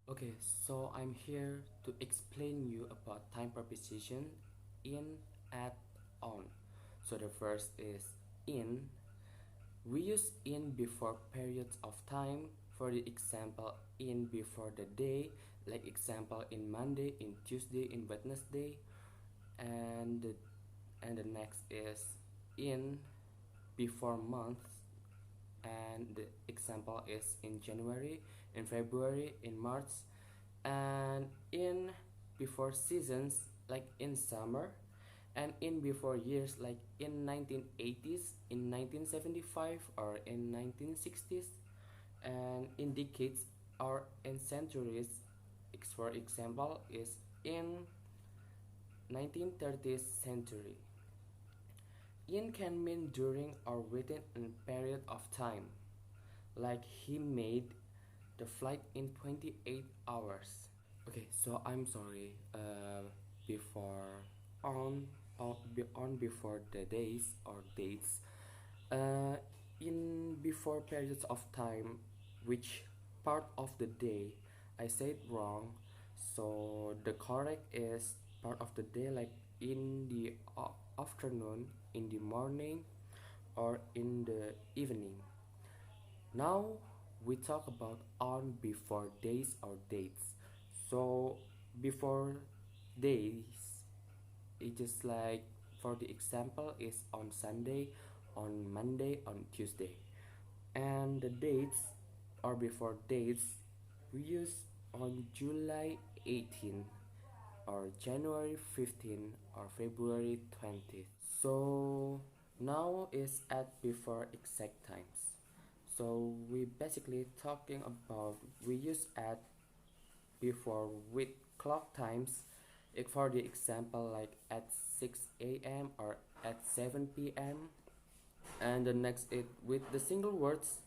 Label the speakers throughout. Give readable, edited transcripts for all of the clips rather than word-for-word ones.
Speaker 1: Okay, so I'm here to explain you about time preposition in, at, on. So the first is in. We use in before periods of time. For the example, in before the day, like example in Monday, in Tuesday, in Wednesday, and the next is in before months, and the example is in January, in February, in March, and in before seasons like in summer, and in before years like in 1980s, in 1975, or in 1960s, and in decades or in centuries. For example is in 1930s century. In can mean during or within a period of time, like he made the flight in 28 hours. Okay, so I'm sorry. Before on before the days or dates. Uh, in before periods of time, which part of the day I said wrong. So the correct is part of the day, like in the afternoon, in the morning, or in the evening. Now we talk about on before days or dates. So before days, it is like for the example is on Sunday, on Monday, on Tuesday. And the dates or before dates we use on July 18 or January 15 or February 20th. So now is at before exact times. So we basically talking about we use at before with clock times. For the example like at 6 a.m. or at 7 p.m. And the next is with the single words.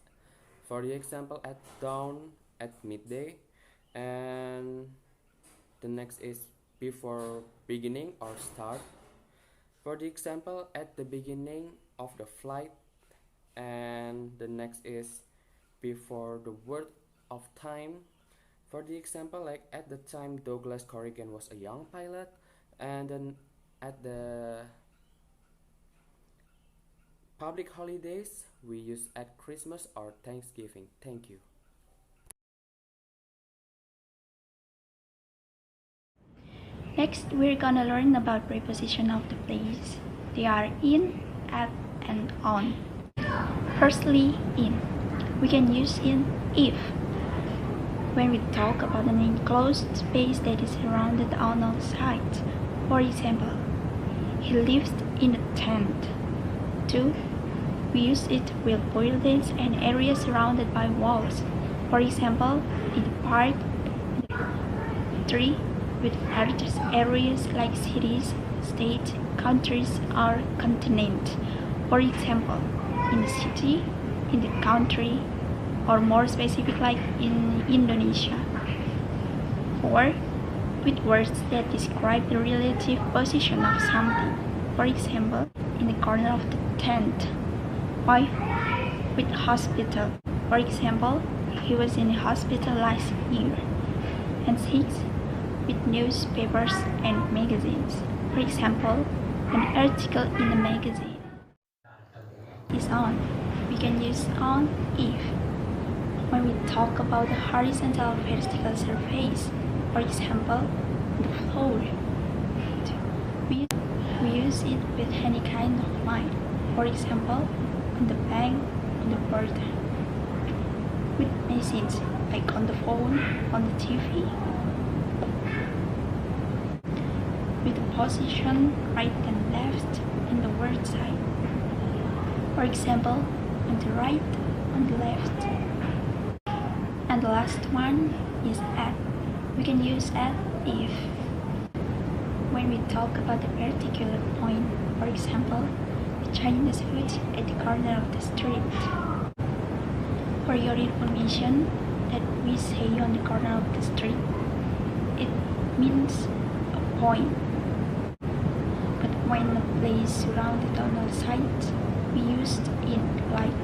Speaker 1: For the example at dawn, at midday. And the next is before beginning or start. For the example at the beginning of the flight. And the next is before the word of time. For the example, like at the time Douglas Corrigan was a young pilot, and then at the public holidays we use at Christmas or Thanksgiving. Thank you.
Speaker 2: Next, we're gonna learn about preposition of the place. They are in, at, and on. Firstly, in. We can use in if when we talk about an enclosed space that is surrounded on all sides. For example, he lives in a tent. 2. We use it with buildings and areas surrounded by walls. For example, in the park. 3. With large areas like cities, states, countries, or continent. For example, in the city, in the country, or more specific like in Indonesia. 4. With words that describe the relative position of something. For example, in the corner of the tent. 5. With hospital. For example, he was in the hospital last year. And 6. With newspapers and magazines. For example, an article in a magazine is on. We can use on if when we talk about the horizontal vertical surface. For example, the floor. We use it with any kind of line. For example, on the bank, on the border. With messages like on the phone, on the TV. With the position right and left in the word side. For example, on the right, on the left. And the last one is at. We can use at if when we talk about the particular point. For example, the Chinese food at the corner of the street. For your information, that we say on the corner of the street, it means a point. But when a place surrounded on all sides, we used in like,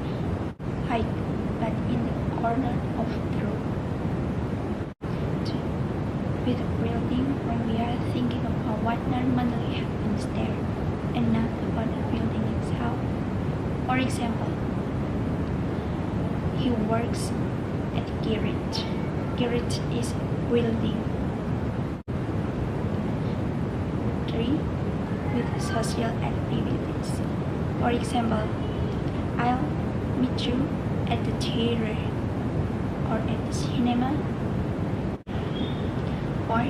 Speaker 2: but in the corner of the room. To with building when we are thinking about what normally happens there and not about the building itself. For example, he works at garage. Garage is building. 3. With social activities. For example, I'll meet you at the theater or at the cinema. 4.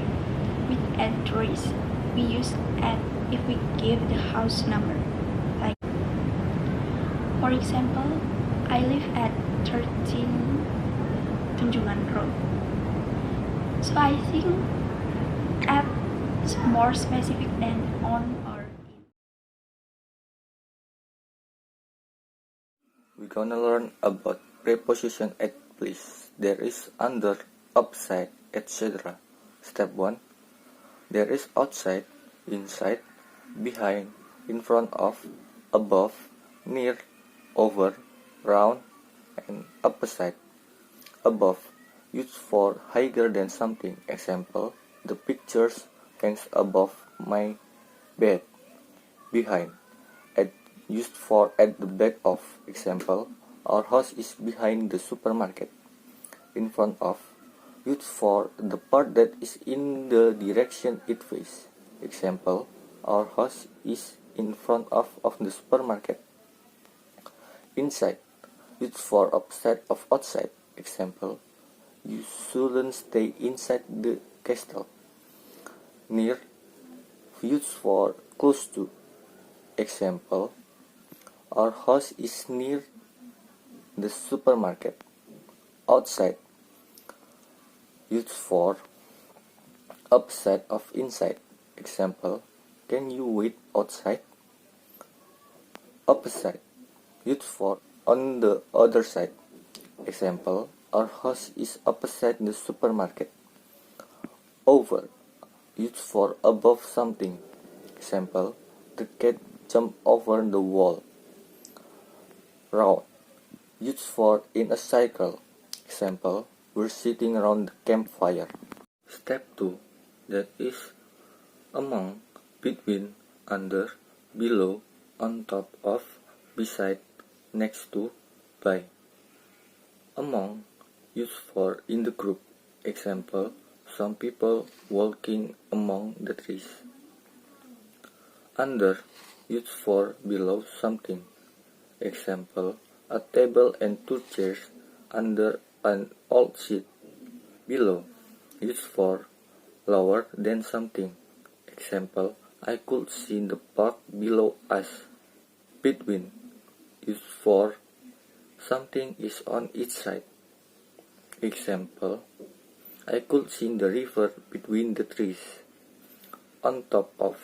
Speaker 2: With address. We use at if we give the house number. Like, for example, I live at 13 Tunjungan Road. So I think at is more specific than on or in.
Speaker 3: We're gonna learn about preposition at place. There is under, upside, etc. Step 1. There is outside, inside, behind, in front of, above, near, over, round, and opposite. Above, used for higher than something. Example, the pictures hangs above my bed. Behind, used for at the back of. Example, our house is behind the supermarket. In front of, used for the part that is in the direction it faces. Example, our house is in front of the supermarket. Inside, used for opposite of outside. Example, you shouldn't stay inside the castle. Near, used for close to. Example, our house is near the supermarket. Outside, used for opposite of inside. Example, can you wait outside? Opposite, used for on the other side. Example, our house is opposite the supermarket. Over, used for above something. Example, the cat jumped over the wall. Round, used for in a cycle. Example, we're sitting around the campfire. Step 2. That is among, between, under, below, on top of, beside, next to, by. Among, used for in the group. Example, some people walking among the trees. Under, used for below something. Example, a table and 2 chairs under an old sheet. Below, used for lower than something. Example, I could see the park below us. Between, used for something is on each side. Example, I could see the river between the trees. On top of,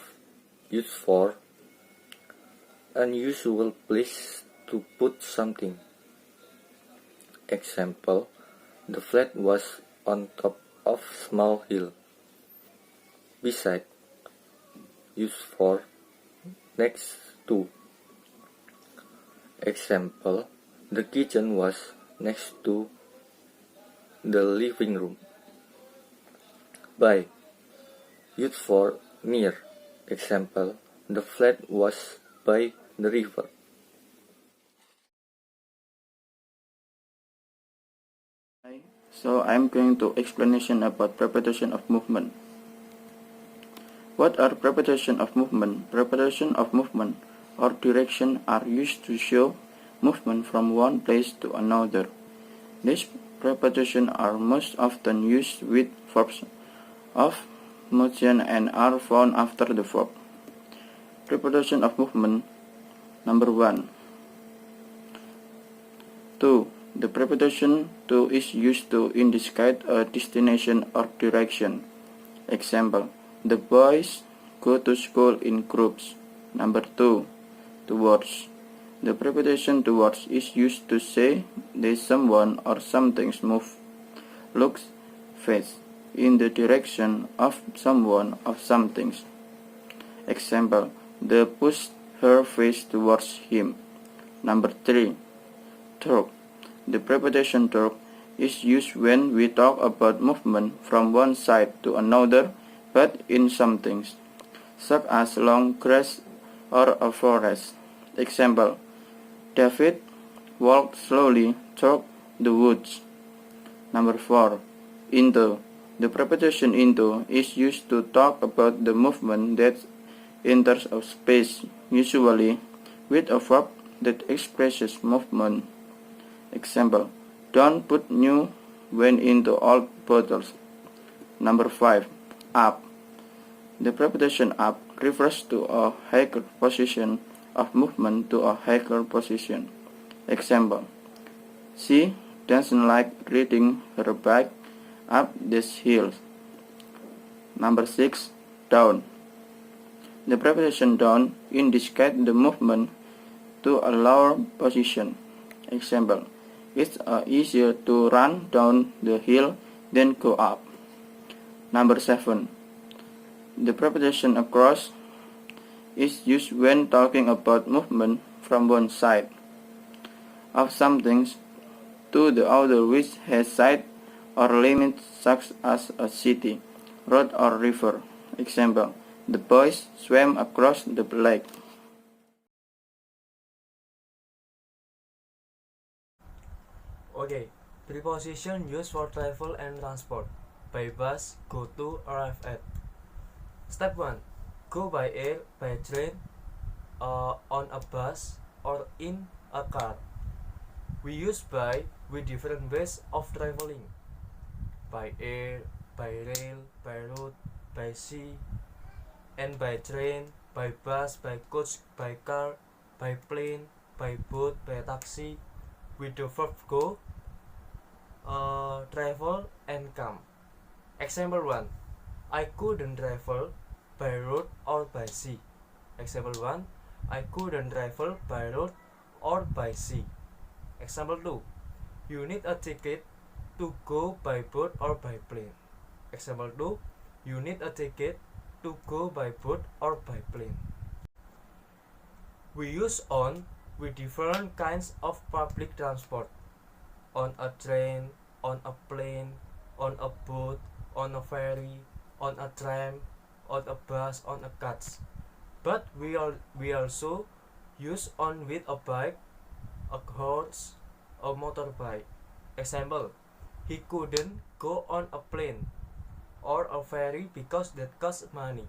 Speaker 3: used for unusual place to put something. Example, the flat was on top of small hill. Beside, used for next to. Example, the kitchen was next to the living room. By, used for near. Example, the flat was by the river.
Speaker 4: So I'm going to explanation about preposition of movement. What are preposition of movement? Preposition of movement or direction are used to show movement from one place to another. These prepositions are most often used with verbs of motion and are found after the verb. Preposition of movement. Number 1. To. The preposition to is used to indicate a destination or direction. Example, the boys go to school in groups. Number 2. Towards. The preposition towards is used to say that someone or something moves, looks, face in the direction of someone or something. Example, they pushed her face towards him. Number 3. Toward. The preposition toward is used when we talk about movement from one side to another, but in some things, such as long grass or a forest. Example: David walked slowly through the woods. Number 4. Into. The preposition into is used to talk about the movement that enters a space, usually with a verb that expresses movement. Example: Don't put new wine into old bottles. Number 5. Up. The preposition up refers to a higher position of movement to a higher position. Example: She doesn't like riding her bike up these hills. Number 6. Down. The preposition down indicates the movement to a lower position. Example: It's easier to run down the hill than go up. Number 7. The preposition across is used when talking about movement from one side of something to the other which has side or limits such as a city, road or river. Example: The boys swam across the lake.
Speaker 5: Okay, preposition used for travel and transport. By bus, go to, arrive at. Step 1. Go by air, by train, on a bus, or in a car. We use by with different ways of traveling. By air, by rail, by road, by sea, and by train, by bus, by coach, by car, by plane, by boat, by taxi, with the verb go, travel, and come. Example 1. I couldn't travel by road or by sea. Example 1. I couldn't travel by road or by sea. Example 2. You need a ticket to go by boat or by plane. Example 2. You need a ticket to go by boat or by plane. We use on with different kinds of public transport. On a train, on a plane, on a boat, on a ferry, on a tram, on a bus, on a cart. But we also use on with a bike, a horse, a motorbike. Example: He couldn't go on a plane or a ferry because that costs money.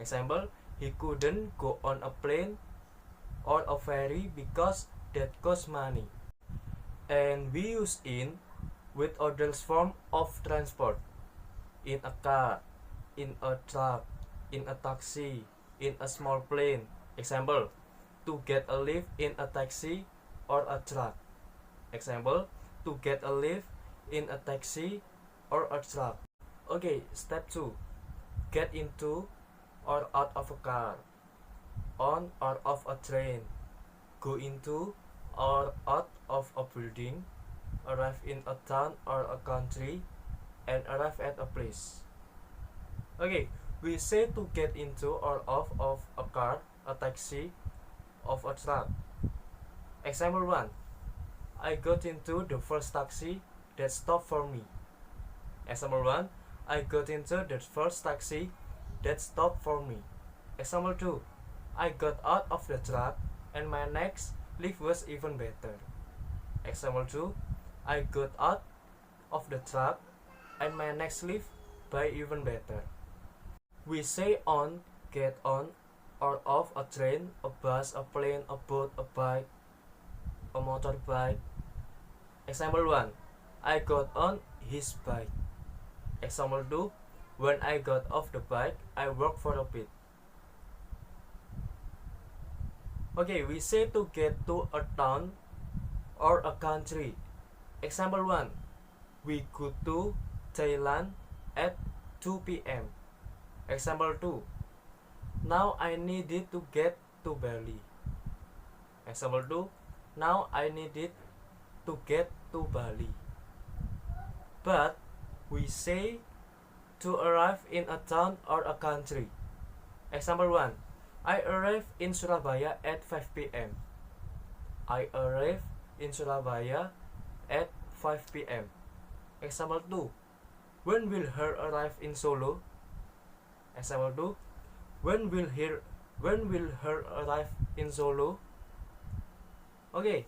Speaker 5: Example: He couldn't go on a plane or a ferry because that costs money. And we use in with other form of transport. In a car, in a truck, in a taxi, in a small plane. Example: To get a lift in a taxi or a truck. Example: To get a lift in a taxi or a truck. Okay, step 2. Get into or out of a car, on or off a train, go into or out of a building, arrive in a town or a country, and arrive at a place. Okay, we say to get into or off of a car, a taxi, of a truck. Example 1. I got into the first taxi that stopped for me. Example 1. I got into the first taxi that stopped for me. Example 2. I got out of the truck and my next lift was even better. Example 2. I got out of the truck and my next lift by even better. We say on, get on, or off a train, a bus, a plane, a boat, a bike, a motorbike. Example 1. I got on his bike. Example 2. When I got off the bike, I worked for a bit. Okay, we say to get to a town or a country. Example 1. We go to Thailand at 2 p.m. Example 2. Now I needed to get to Bali. Example 2. Now I needed to get to Bali. But we say to arrive in a town or a country. Example 1. I arrived in Surabaya at 5 p.m. I arrived in Surabaya at 5 p.m. Example 2. When will her arrive in Solo? Example 2. When will her arrive in Solo? Okay,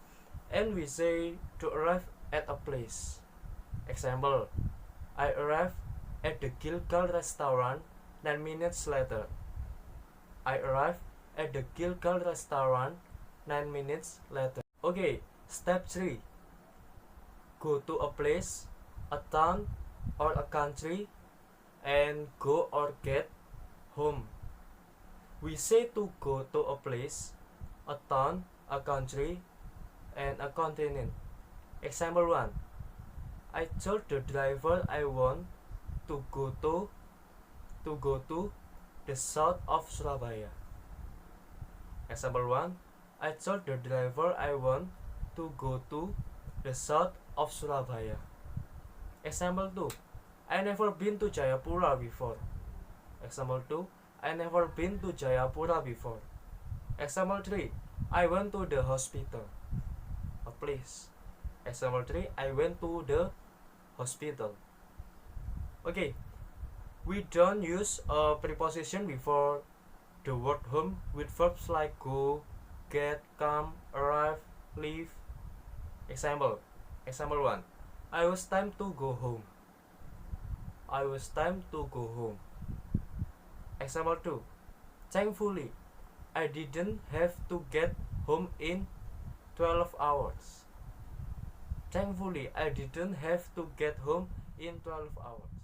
Speaker 5: and we say to arrive at a place. Example, I arrived at the Gilgal restaurant 9 minutes later. I arrived at the Gilgal restaurant 9 minutes later. Okay, step 3. Go to a place, a town, or a country, and go or get home. We say to go to a place, a town, a country, and a continent. Example 1. I told the driver I want to go to the south of Surabaya. Example 1. I told the driver I want to go to the south of Surabaya. Example 2. I never been to Jayapura before. Example 2. I never been to Jayapura before. Example 3. I went to the hospital. A place. Example 3. I went to the hospital. Okay. We don't use a preposition before the word home with verbs like go, get, come, arrive, leave. Example 1. I was time to go home. I was time to go home. Example 2. Thankfully, I didn't have to get home in 12 hours. Thankfully, I didn't have to get home in 12 hours.